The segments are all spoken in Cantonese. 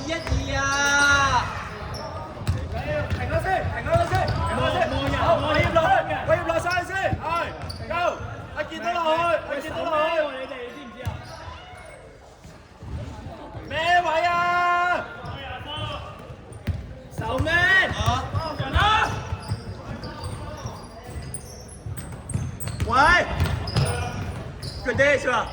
1-2啊！停咗先，停咗先，好，我葉落去，我葉落晒先，係，Go，阿健都落去，阿健都落去，你哋知唔知啊？咩位啊？守咩？人啊！喂，good day 是吧？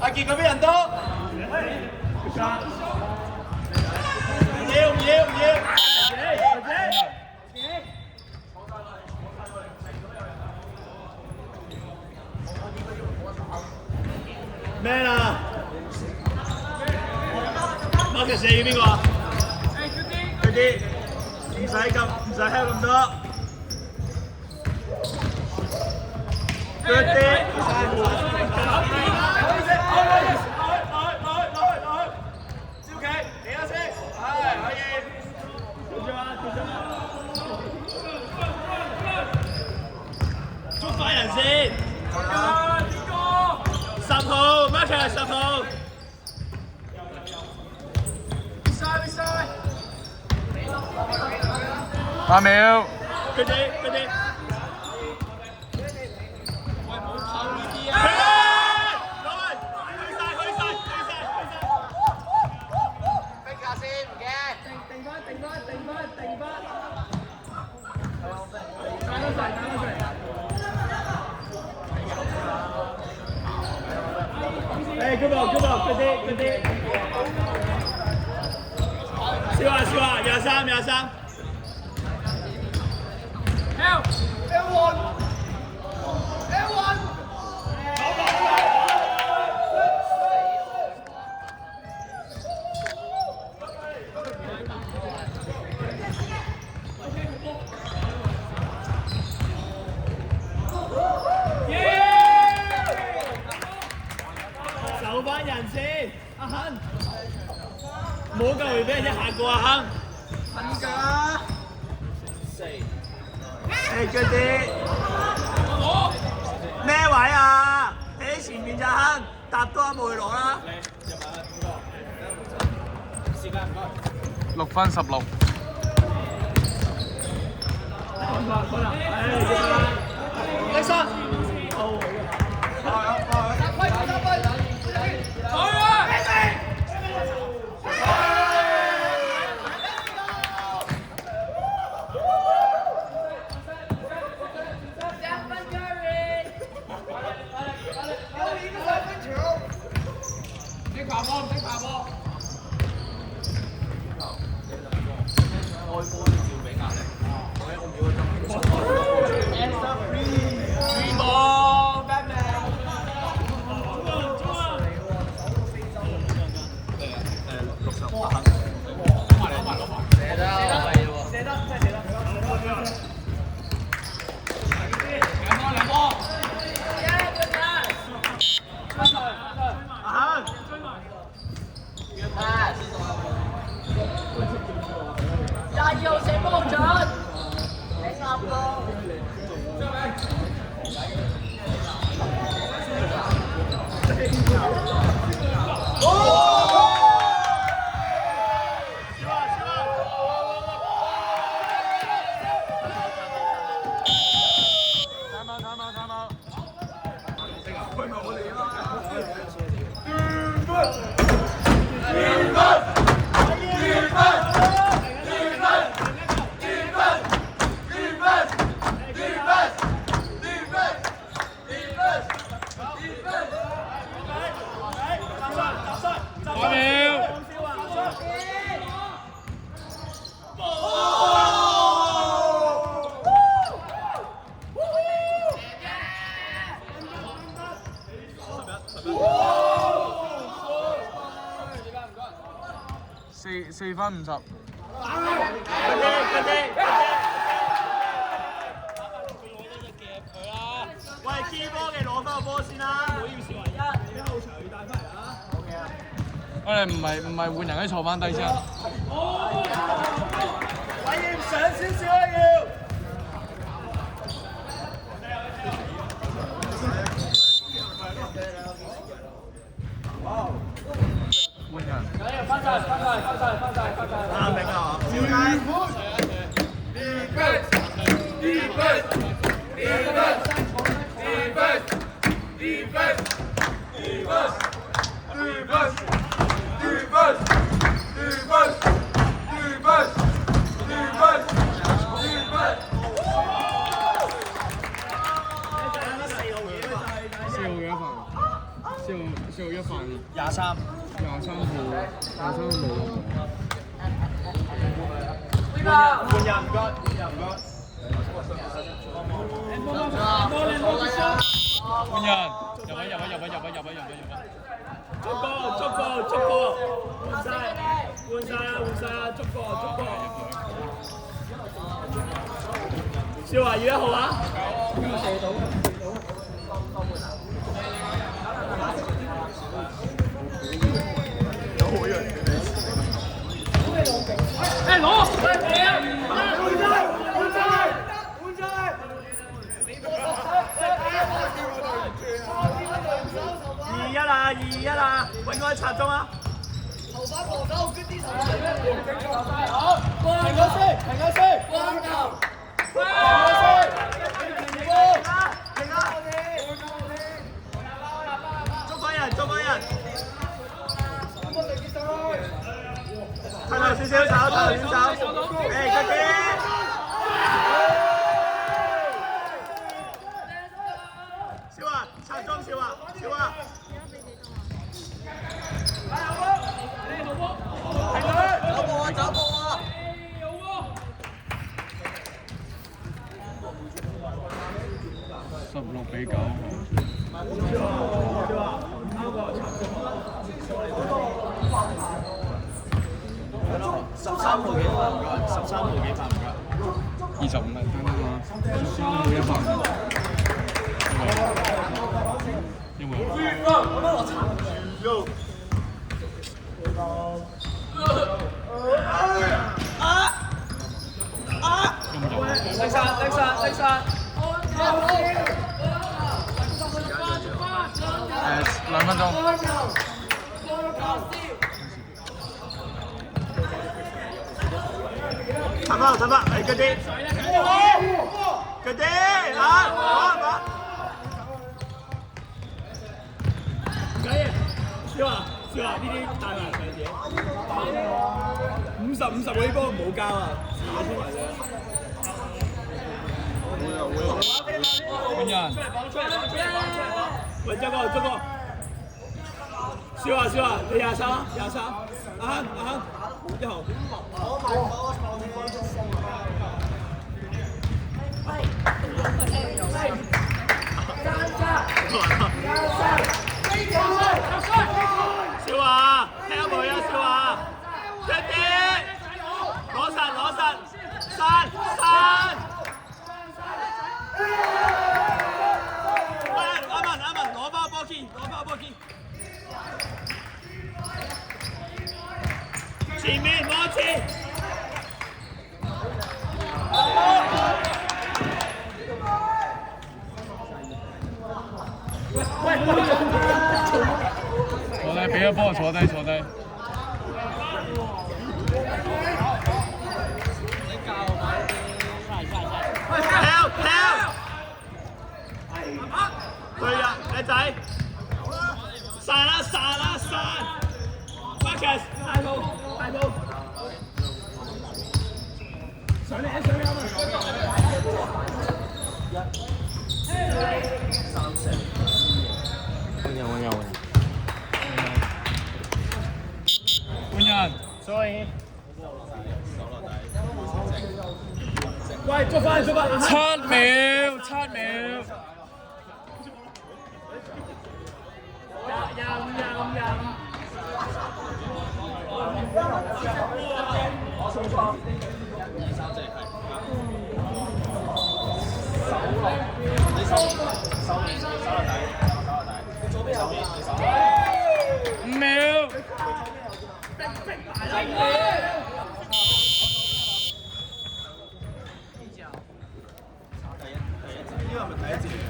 阿健嗰邊人多，唔要，咩啦？Marcus 4邊個啊？佢啲唔使喺咁多。佢啲。捉快人先！10號 ，Marcus 10號。8秒。佢哋。喂，冇跑呢啲啊！去晒！逼下先，唔驚。定翻。good ball，佢啲。笑啊，23。L1。守班人先，阿亨，冇夠會俾人一下過阿亨。亨㗎。good day。咩位啊？喺前面就亨，搭多一步去攞啦。時間唔該。6分16。第三。4分50。喂，key 波嘅攞翻個波先啦，唔好要視為1，你後場要帶翻嚟啦。OK 啊。我哋唔係換人，坐翻低先。威嚴上少少啊要。換人。啱明啊！小佳。4號一份23號。換人唔該，換人唔該。換人，入位。捉過，換晒啊！捉過。少華要1號啊！2-1啦，應該插中啊！頭發防守，跟啲頭好，停咗先，關頭，捉翻人，睇落少少炒，嗰啲。小華，插中小華。走步啊！16-9。13號幾發唔該，13號幾發唔該。25咪得啦嘛，13號1發。因為拎殺2分鐘。睇翻，嗰啲，少華呢啲大難上嘢，50嗰啲波唔好交啊，自己先嚟啫。換人。喂，捉過。少華，你23，阿亨，1號。少華，聽佢啊，少華，出啲，攞實，散。阿文，攞翻波先，前面攞前。坐低，俾個波坐低。對呀，靚仔，散啦！Marcus，大步，上嚟啊！換人。Sorry。喂，捉翻7秒。5秒。第一節。